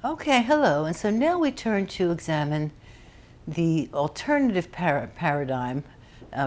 Okay, hello. And so now we turn to examine the alternative paradigm,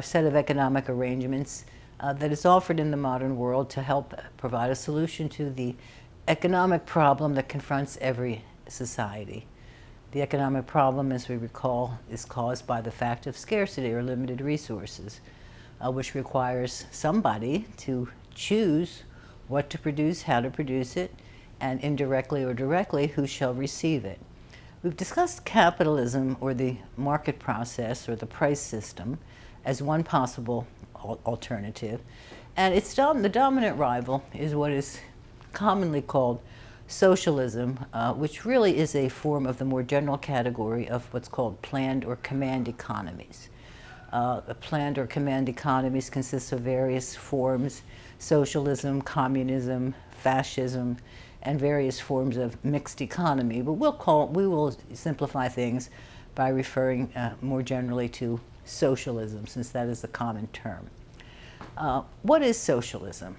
set of economic arrangements that is offered in the modern world to help provide a solution to the economic problem that confronts every society. The economic problem, as we recall, is caused by the fact of scarcity or limited resources, which requires somebody to choose what to produce, how to produce it, and indirectly or directly, who shall receive it. We've discussed capitalism, or the market process, or the price system, as one possible alternative. And the dominant rival is what is commonly called socialism, which really is a form of the more general category of what's called planned or command economies. Planned or command economies consist of various forms: socialism, communism, fascism, and various forms of mixed economy. But we will simplify things by referring more generally to socialism, since that is the common term. What is socialism,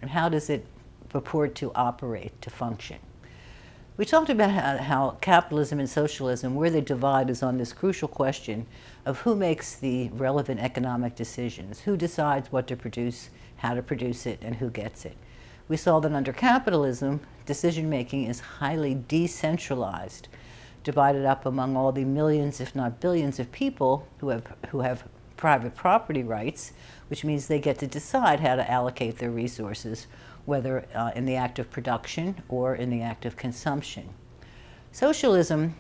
and how does it purport to operate, to function? We talked about how capitalism and socialism, where they divide, is on this crucial question of who makes the relevant economic decisions, who decides what to produce, how to produce it, and who gets it. We saw that under capitalism, decision-making is highly decentralized, divided up among all the millions, if not billions, of people who have private property rights, which means they get to decide how to allocate their resources, whether in the act of production or in the act of consumption. Socialism,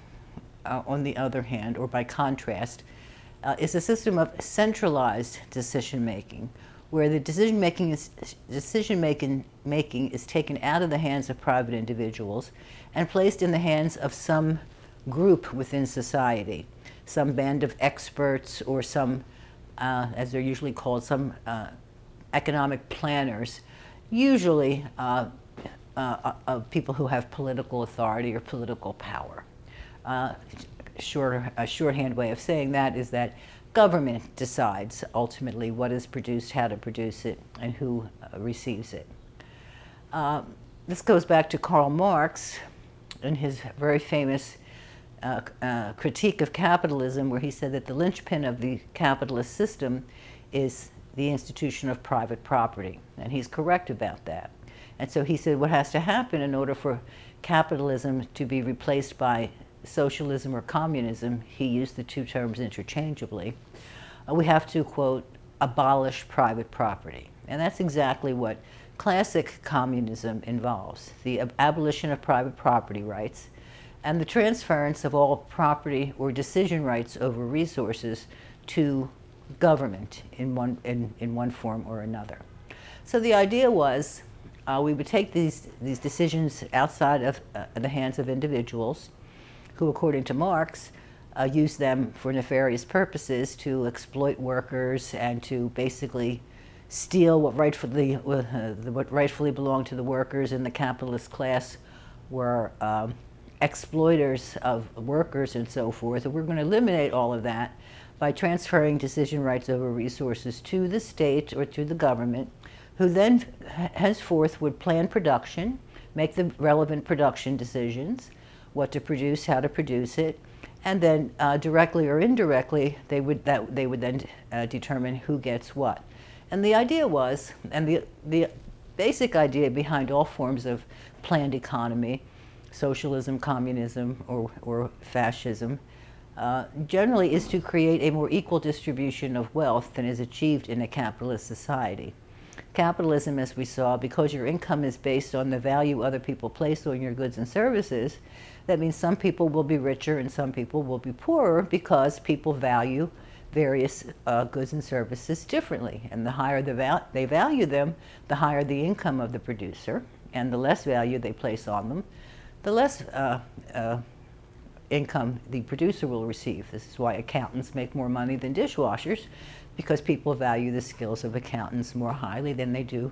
on the other hand, or by contrast, is a system of centralized decision-making, where the decision-making is taken out of the hands of private individuals and placed in the hands of some group within society, some band of experts, or some, as they're usually called, some economic planners, usually people who have political authority or political power. A shorthand way of saying that is that government decides ultimately what is produced, how to produce it, and who receives it. This goes back to Karl Marx in his very famous critique of capitalism, where he said that the linchpin of the capitalist system is the institution of private property. And he's correct about that. And so he said what has to happen in order for capitalism to be replaced by socialism or communism — he used the two terms interchangeably — we have to, quote, abolish private property. And that's exactly what classic communism involves: the abolition of private property rights and the transference of all property or decision rights over resources to government in one form or another. So the idea was we would take these decisions outside of the hands of individuals who, according to Marx, use them for nefarious purposes, to exploit workers and to basically steal what rightfully belonged to the workers. And the capitalist class were exploiters of workers and so forth. And we're going to eliminate all of that by transferring decision rights over resources to the state or to the government, who then henceforth would plan production, make the relevant production decisions, what to produce, how to produce it, and then directly or indirectly, they would then determine who gets what. And the idea was, and the basic idea behind all forms of planned economy, socialism, communism, or fascism, generally is to create a more equal distribution of wealth than is achieved in a capitalist society. Capitalism, as we saw, because your income is based on the value other people place on your goods and services, that means some people will be richer and some people will be poorer, because people value various goods and services differently. And the higher they value them, the higher the income of the producer, and the less value they place on them, the less income the producer will receive. This is why accountants make more money than dishwashers, because people value the skills of accountants more highly than they do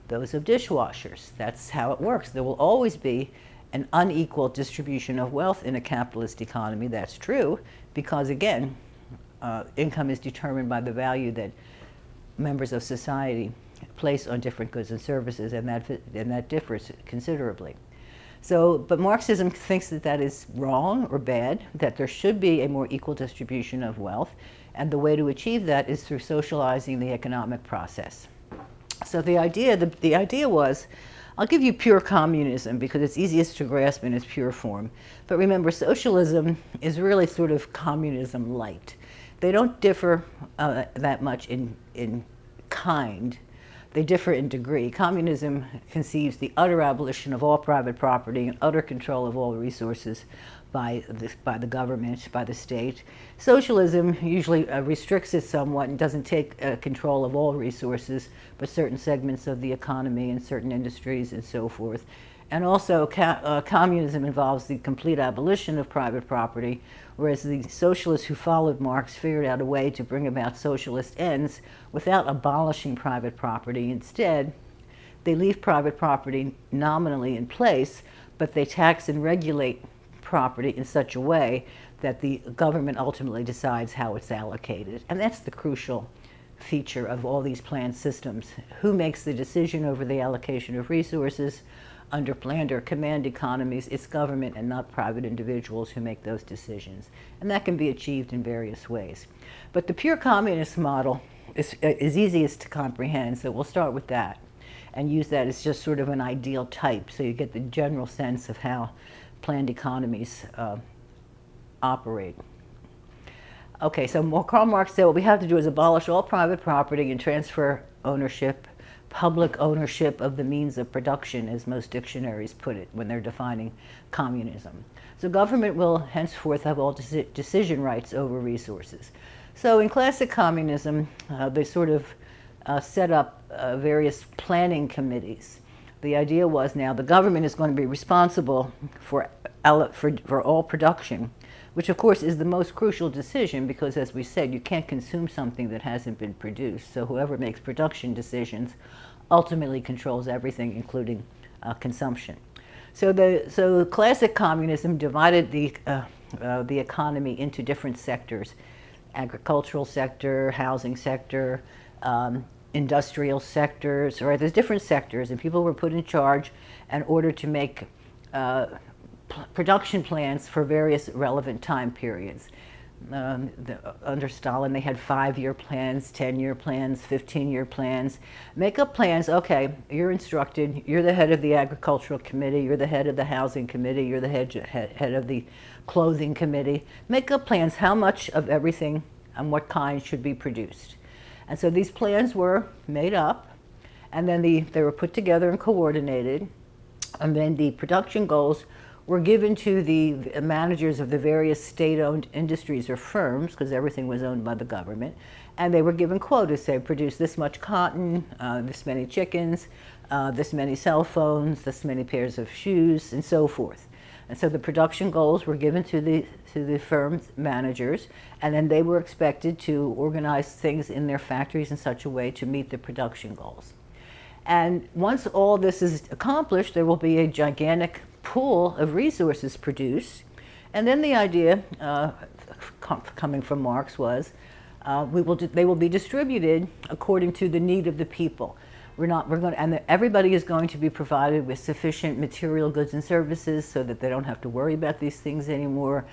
those of dishwashers. That's how it works. There will always be an unequal distribution of wealth in a capitalist economy. That's true, because again, income is determined by the value that members of society place on different goods and services, and that differs considerably. But Marxism thinks that that is wrong or bad, that there should be a more equal distribution of wealth, and the way to achieve that is through socializing the economic process. So the idea was, I'll give you pure communism because it's easiest to grasp in its pure form. But remember, socialism is really sort of communism light. They don't differ that much in kind. They differ in degree. Communism conceives the utter abolition of all private property and utter control of all resources by the government, by the state. Socialism usually restricts it somewhat and doesn't take control of all resources, but certain segments of the economy and certain industries and so forth. And also, communism involves the complete abolition of private property, whereas the socialists who followed Marx figured out a way to bring about socialist ends without abolishing private property. Instead, they leave private property nominally in place, but they tax and regulate property in such a way that the government ultimately decides how it's allocated. And that's the crucial feature of all these planned systems. Who makes the decision over the allocation of resources? Under planned or command economies, it's government and not private individuals who make those decisions. And that can be achieved in various ways. But the pure communist model is easiest to comprehend, so we'll start with that and use that as just sort of an ideal type so you get the general sense of how planned economies operate. Okay, so Karl Marx said what we have to do is abolish all private property and transfer ownership, public ownership of the means of production, as most dictionaries put it when they're defining communism. So government will henceforth have all decision rights over resources. So in classic communism, they sort of set up various planning committees. The idea was now the government is going to be responsible for all production, which of course is the most crucial decision because, as we said, you can't consume something that hasn't been produced. So whoever makes production decisions ultimately controls everything, including consumption. So classic communism divided the economy into different sectors: agricultural sector, housing sector, industrial sectors, or there's different sectors, and people were put in charge in order to make production plans for various relevant time periods. Under Stalin, they had 5-year plans, 10-year plans, 15-year plans. Make up plans. Okay, you're instructed. You're the head of the agricultural committee. You're the head of the housing committee. You're the head of the clothing committee. Make up plans. How much of everything and what kind should be produced? And so these plans were made up, and then they were put together and coordinated, and then the production goals were given to the managers of the various state-owned industries or firms, because everything was owned by the government, and they were given quotas. Say, produce this much cotton, this many chickens, this many cell phones, this many pairs of shoes, and so forth. And so the production goals were given to the firm's managers, and then they were expected to organize things in their factories in such a way to meet the production goals. And once all this is accomplished, there will be a gigantic pool of resources produced. And then the idea coming from Marx was they will be distributed according to the need of the people. Everybody is going to be provided with sufficient material goods and services so that they don't have to worry about these things anymore.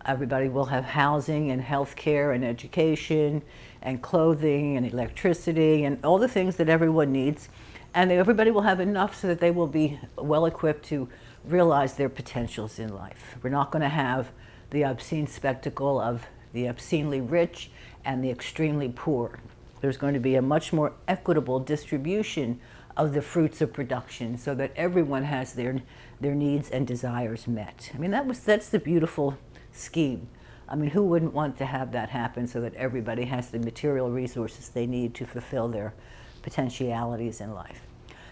Everybody will have housing and health care and education and clothing and electricity and all the things that everyone needs. And everybody will have enough so that they will be well equipped to realize their potentials in life. We're not going to have the obscene spectacle of the obscenely rich and the extremely poor. There's going to be a much more equitable distribution of the fruits of production so that everyone has their needs and desires met. I mean, that's the beautiful scheme. I mean, who wouldn't want to have that happen so that everybody has the material resources they need to fulfill their potentialities in life?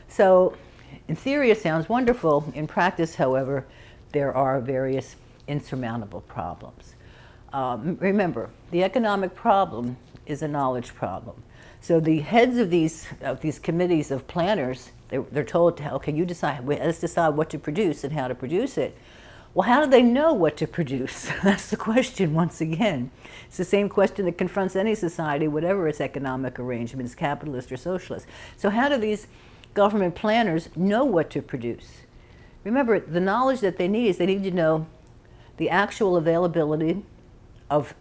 So in theory, it sounds wonderful. In practice, however, there are various insurmountable problems. Remember, the economic problem is a knowledge problem. So the heads of these committees of planners, they're told, okay, let's decide what to produce and how to produce it. Well, how do they know what to produce? That's the question once again. It's the same question that confronts any society, whatever its economic arrangements, capitalist or socialist. So how do these government planners know what to produce? Remember, the knowledge that they need is they need to know the actual availability of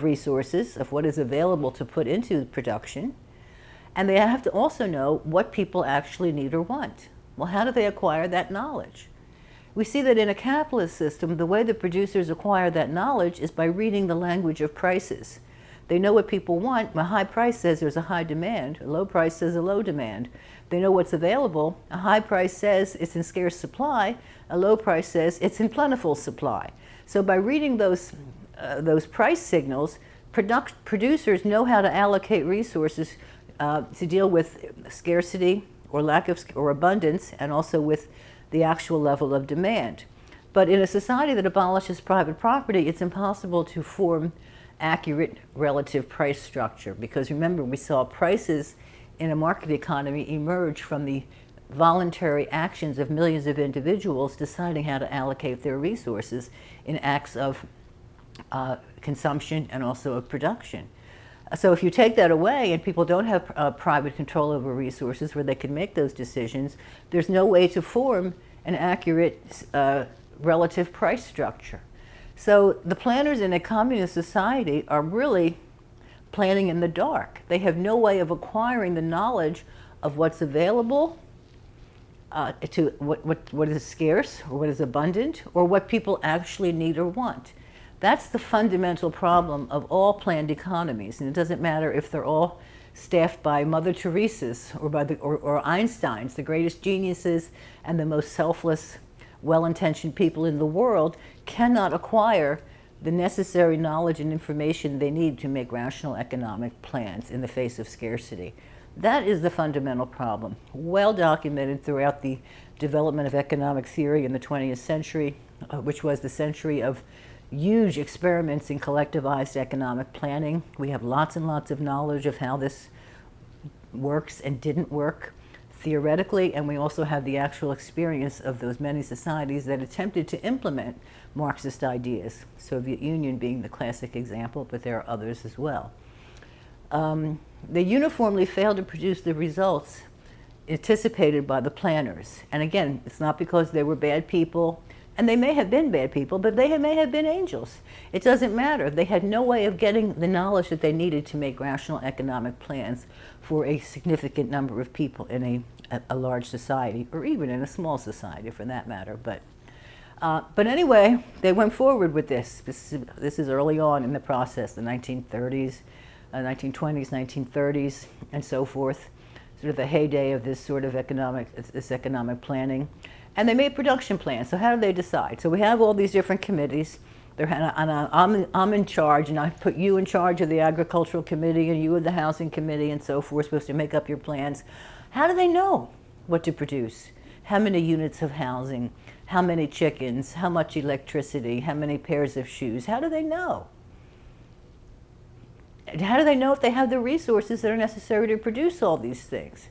resources, of what is available to put into production, and they have to also know what people actually need or want. Well, how do they acquire that knowledge? We see that in a capitalist system, the way the producers acquire that knowledge is by reading the language of prices. They know what people want. A high price says there's a high demand. A low price says a low demand. They know what's available. A high price says it's in scarce supply. A low price says it's in plentiful supply. So by reading those price signals, producers know how to allocate resources to deal with scarcity or lack of or abundance, and also with the actual level of demand. But in a society that abolishes private property, it's impossible to form accurate relative price structure, because remember, we saw prices in a market economy emerge from the voluntary actions of millions of individuals deciding how to allocate their resources in acts of consumption and also of production. So if you take that away and people don't have private control over resources where they can make those decisions, there's no way to form an accurate relative price structure. So the planners in a communist society are really planning in the dark. They have no way of acquiring the knowledge of what's available, to what is scarce or what is abundant, or what people actually need or want. That's the fundamental problem of all planned economies, and it doesn't matter if they're all staffed by Mother Teresa's or by or Einstein's, the greatest geniuses and the most selfless, well-intentioned people in the world cannot acquire the necessary knowledge and information they need to make rational economic plans in the face of scarcity. That is the fundamental problem, well documented throughout the development of economic theory in the 20th century, which was the century of huge experiments in collectivized economic planning. We have lots and lots of knowledge of how this works and didn't work theoretically, and we also have the actual experience of those many societies that attempted to implement Marxist ideas, Soviet Union being the classic example, but there are others as well. They uniformly failed to produce the results anticipated by the planners. And again, it's not because they were bad people, and they may have been bad people, but they may have been angels. It doesn't matter. They had no way of getting the knowledge that they needed to make rational economic plans for a significant number of people in a large society, or even in a small society for that matter. But anyway, they went forward with this. This is early on in the process, the 1930s, 1920s, 1930s, and so forth, sort of the heyday of this sort of economic planning. And they made production plans. So how do they decide? So we have all these different committees. I'm in charge, and I put you in charge of the agricultural committee, and you of the housing committee, and so forth, supposed to make up your plans. How do they know what to produce? How many units of housing? How many chickens? How much electricity? How many pairs of shoes? How do they know? How do they know if they have the resources that are necessary to produce all these things?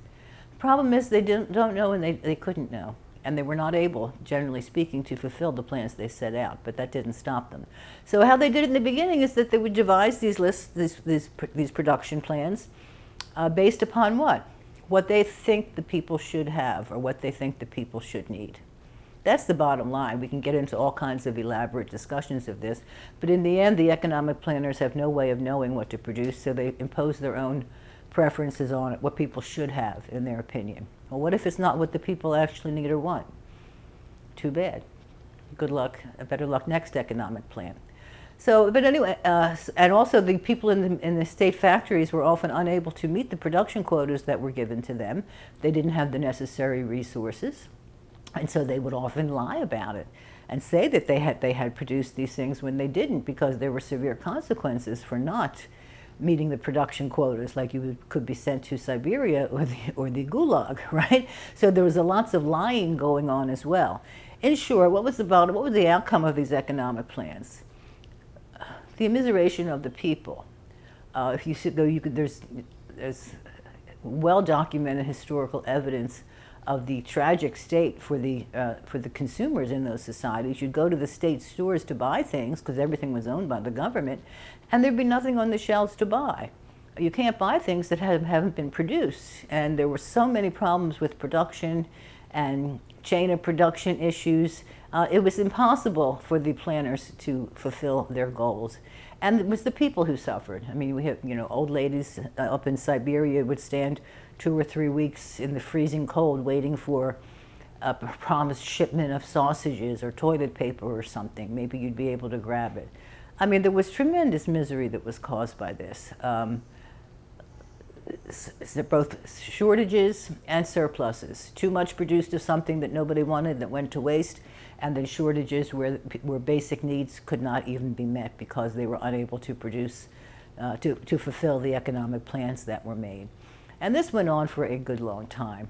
The problem is they don't know, and they couldn't know. And they were not able, generally speaking, to fulfill the plans they set out, but that didn't stop them. So how they did it in the beginning is that they would devise these lists, these production plans, based upon what? What they think the people should have, or what they think the people should need. That's the bottom line. We can get into all kinds of elaborate discussions of this, but in the end, the economic planners have no way of knowing what to produce, so they impose their own preferences on it, what people should have, in their opinion. Well, what if it's not what the people actually need or want? Too bad. Good luck, better luck next economic plan. So, but anyway, and also the people in the state factories were often unable to meet the production quotas that were given to them. They didn't have the necessary resources, and so they would often lie about it and say that they had produced these things when they didn't, because there were severe consequences for not meeting the production quotas, like you could be sent to Siberia or the Gulag, right? So there was lots of lying going on as well. In short, what was the outcome of these economic plans? The immiseration of the people. If you see, there's well-documented historical evidence of the tragic state for the consumers in those societies. You'd go to the state stores to buy things because everything was owned by the government, and there'd be nothing on the shelves to buy. You can't buy things that haven't been produced, and there were so many problems with production and chain of production issues. It was impossible for the planners to fulfill their goals. And it was the people who suffered. I mean, we have, old ladies up in Siberia would stand 2 or 3 weeks in the freezing cold waiting for a promised shipment of sausages or toilet paper or something. Maybe you'd be able to grab it. I mean, there was tremendous misery that was caused by this. Both shortages and surpluses. Too much produced of something that nobody wanted that went to waste, and then shortages where basic needs could not even be met because they were unable to produce, to fulfill the economic plans that were made. And this went on for a good long time.